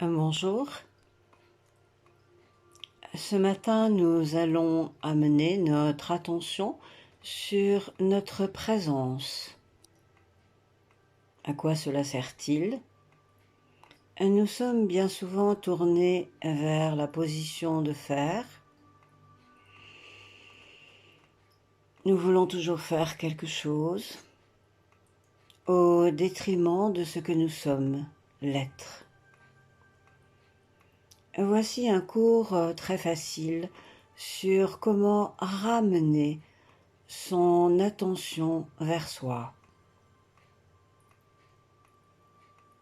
Bonjour. Ce matin, nous allons amener notre attention sur notre présence. À quoi cela sert-il? Nous sommes bien souvent tournés vers la position de faire. Nous voulons toujours faire quelque chose au détriment de ce que nous sommes, l'être. Voici un cours très facile sur comment ramener son attention vers soi.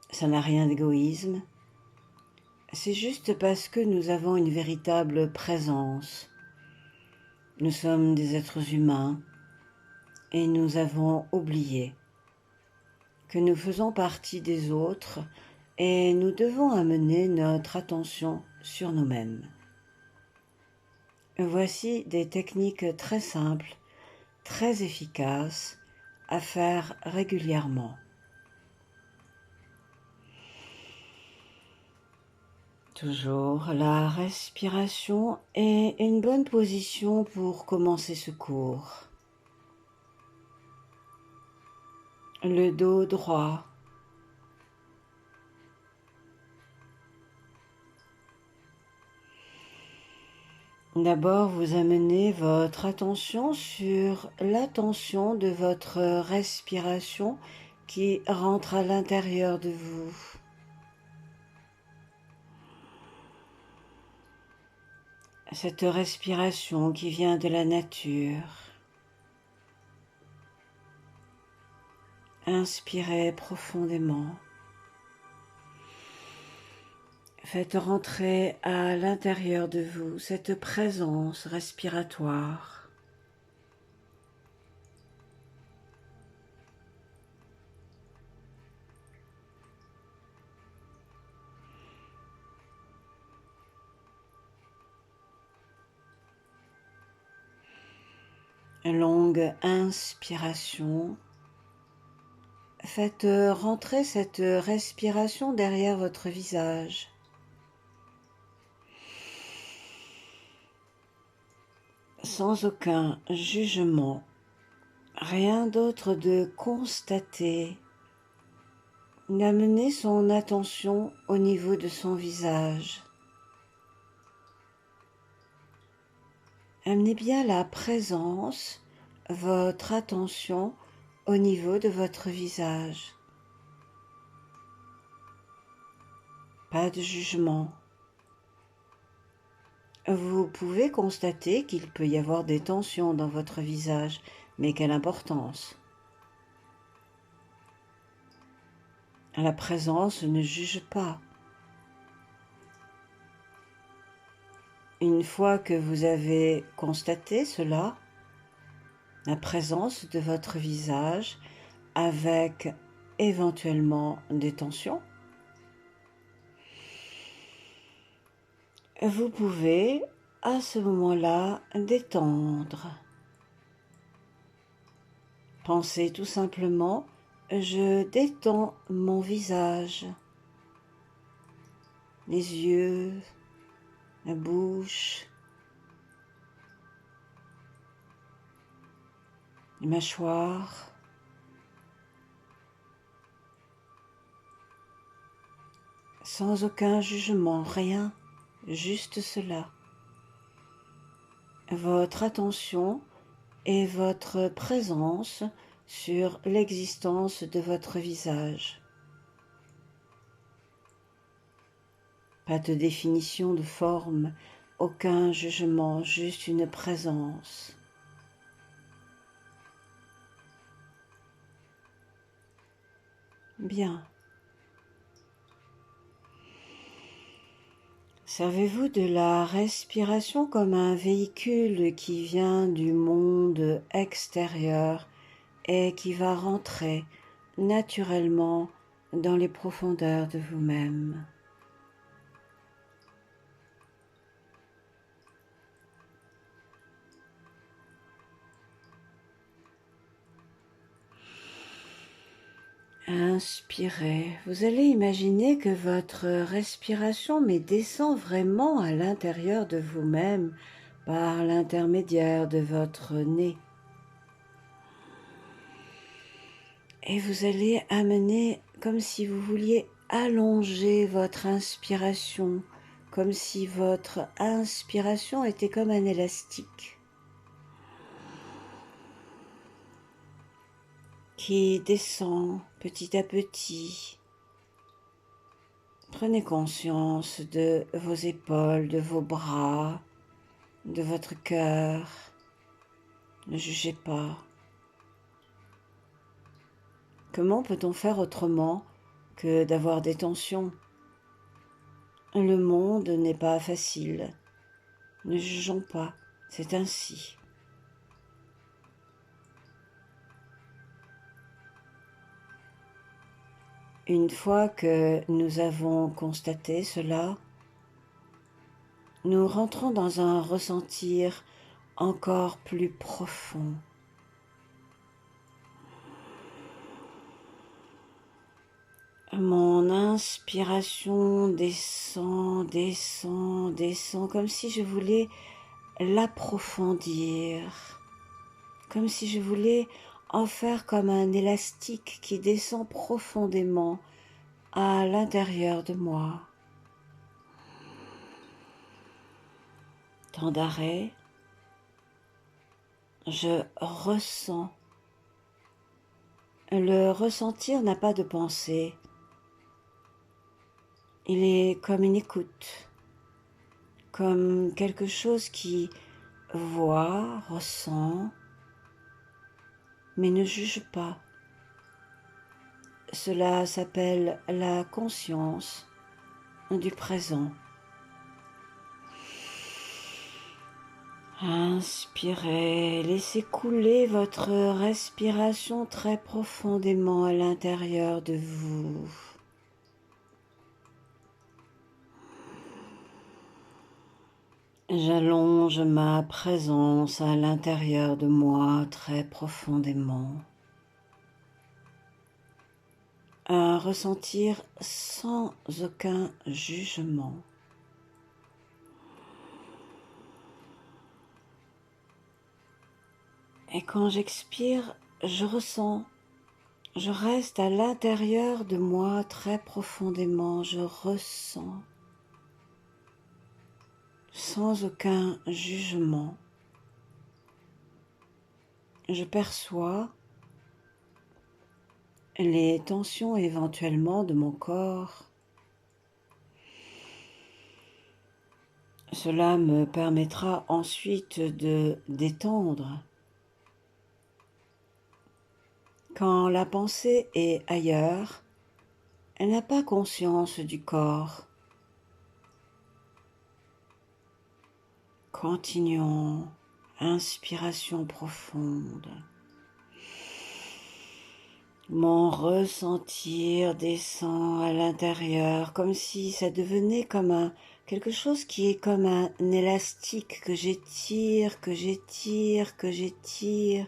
Ça n'a rien d'égoïsme, c'est juste parce que nous avons une véritable présence. Nous sommes des êtres humains et nous avons oublié que nous faisons partie des autres et nous devons amener notre attention sur nous-mêmes. Voici des techniques très simples, très efficaces à faire régulièrement. Toujours la respiration est une bonne position pour commencer ce cours. Le dos droit. D'abord, vous amenez votre attention sur la tension de votre respiration qui rentre à l'intérieur de vous. Cette respiration qui vient de la nature. Inspirez profondément. Faites rentrer à l'intérieur de vous cette présence respiratoire. Longue inspiration. Faites rentrer cette respiration derrière votre visage. Sans aucun jugement, rien d'autre de constater, d'amener son attention au niveau de son visage. Amenez bien la présence, votre attention au niveau de votre visage. Pas de jugement. Vous pouvez constater qu'il peut y avoir des tensions dans votre visage, mais quelle importance. La présence ne juge pas. Une fois que vous avez constaté cela, la présence de votre visage avec éventuellement des tensions, vous pouvez à ce moment-là détendre. Pensez tout simplement, je détends mon visage, les yeux, la bouche, les mâchoires. Sans aucun jugement, rien, juste cela. Votre attention et votre présence sur l'existence de votre visage. Pas de définition de forme, aucun jugement, juste une présence. Bien. Servez-vous de la respiration comme un véhicule qui vient du monde extérieur et qui va rentrer naturellement dans les profondeurs de vous-même. Inspirez. Vous allez imaginer que votre respiration descend vraiment à l'intérieur de vous-même par l'intermédiaire de votre nez. Et vous allez amener comme si vous vouliez allonger votre inspiration, comme si votre inspiration était comme un élastique qui descend petit à petit. Prenez conscience de vos épaules, de vos bras, de votre cœur. Ne jugez pas. Comment peut-on faire autrement que d'avoir des tensions? Le monde n'est pas facile. Ne jugeons pas, c'est ainsi. Une fois que nous avons constaté cela, nous rentrons dans un ressentir encore plus profond. Mon inspiration descend, descend, descend, comme si je voulais l'approfondir, comme si je voulais en faire comme un élastique qui descend profondément à l'intérieur de moi. Temps d'arrêt, je ressens. Le ressentir n'a pas de pensée. Il est comme une écoute, comme quelque chose qui voit, ressent, mais ne juge pas. Cela s'appelle la conscience du présent. Inspirez, laissez couler votre respiration très profondément à l'intérieur de vous. J'allonge ma présence à l'intérieur de moi très profondément. Un ressentir sans aucun jugement. Et quand j'expire, je ressens, je reste à l'intérieur de moi très profondément, je ressens. Sans aucun jugement. Je perçois les tensions éventuellement de mon corps. Cela me permettra ensuite de détendre. Quand la pensée est ailleurs, elle n'a pas conscience du corps. Continuons, inspiration profonde. Mon ressentir descend à l'intérieur, comme si ça devenait comme quelque chose qui est comme un élastique que j'étire, que j'étire, que j'étire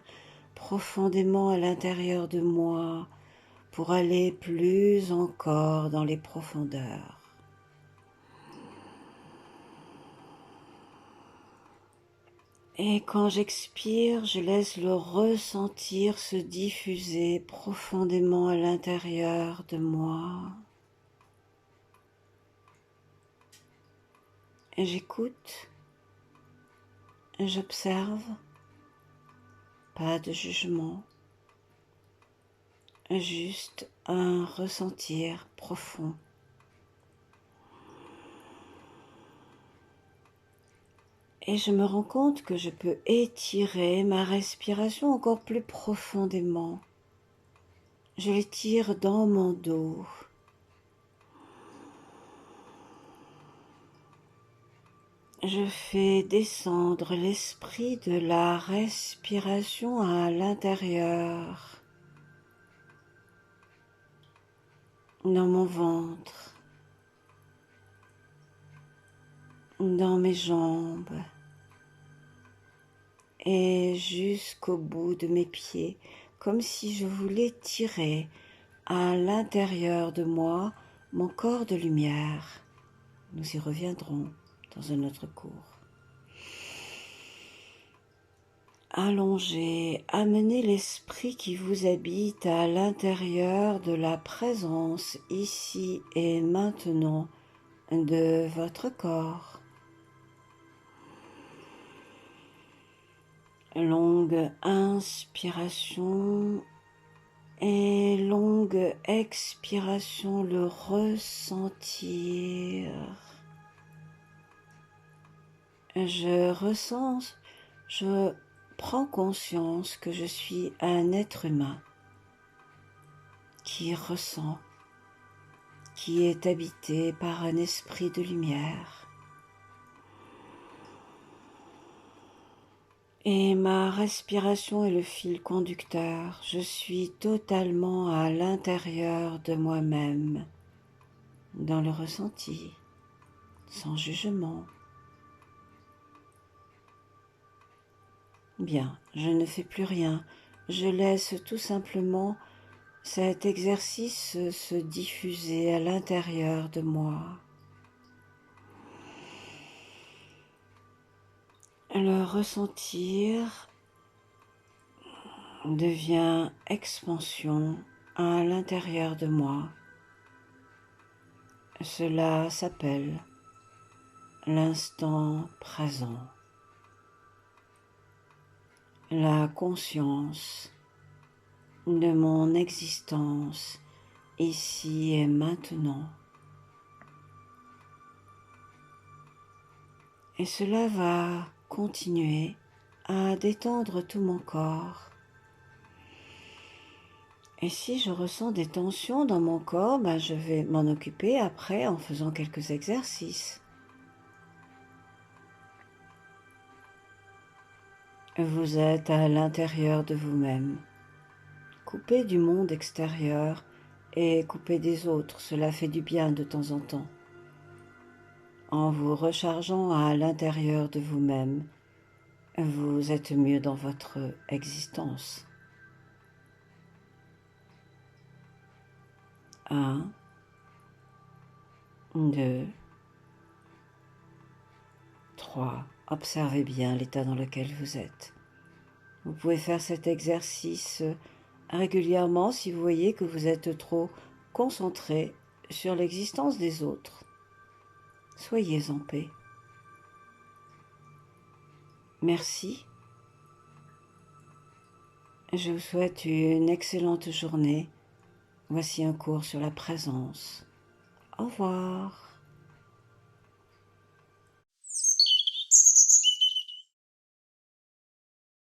profondément à l'intérieur de moi pour aller plus encore dans les profondeurs. Et quand j'expire, je laisse le ressentir se diffuser profondément à l'intérieur de moi. Et j'écoute, et j'observe, pas de jugement, juste un ressentir profond. Et je me rends compte que je peux étirer ma respiration encore plus profondément. Je l'étire dans mon dos. Je fais descendre l'esprit de la respiration à l'intérieur, dans mon ventre, dans mes jambes et jusqu'au bout de mes pieds, comme si je voulais tirer à l'intérieur de moi mon corps de lumière. Nous y reviendrons dans un autre cours. Allongez, amenez l'esprit qui vous habite à l'intérieur de la présence ici et maintenant de votre corps. Longue inspiration et longue expiration, le ressentir. Je ressens, je prends conscience que je suis un être humain qui ressent, qui est habité par un esprit de lumière. Et ma respiration est le fil conducteur. Je suis totalement à l'intérieur de moi-même, dans le ressenti, sans jugement. Bien, je ne fais plus rien. Je laisse tout simplement cet exercice se diffuser à l'intérieur de moi. Le ressentir devient expansion à l'intérieur de moi. Cela s'appelle l'instant présent. La conscience de mon existence ici et maintenant. Et cela va continuer à détendre tout mon corps. Et si je ressens des tensions dans mon corps, je vais m'en occuper après en faisant quelques exercices. Vous êtes à l'intérieur de vous-même, coupé du monde extérieur et coupé des autres. Cela fait du bien de temps en temps. En vous rechargeant à l'intérieur de vous-même, vous êtes mieux dans votre existence. 1, 2, 3. Observez bien l'état dans lequel vous êtes. Vous pouvez faire cet exercice régulièrement si vous voyez que vous êtes trop concentré sur l'existence des autres. Soyez en paix. Merci. Je vous souhaite une excellente journée. Voici un cours sur la présence. Au revoir.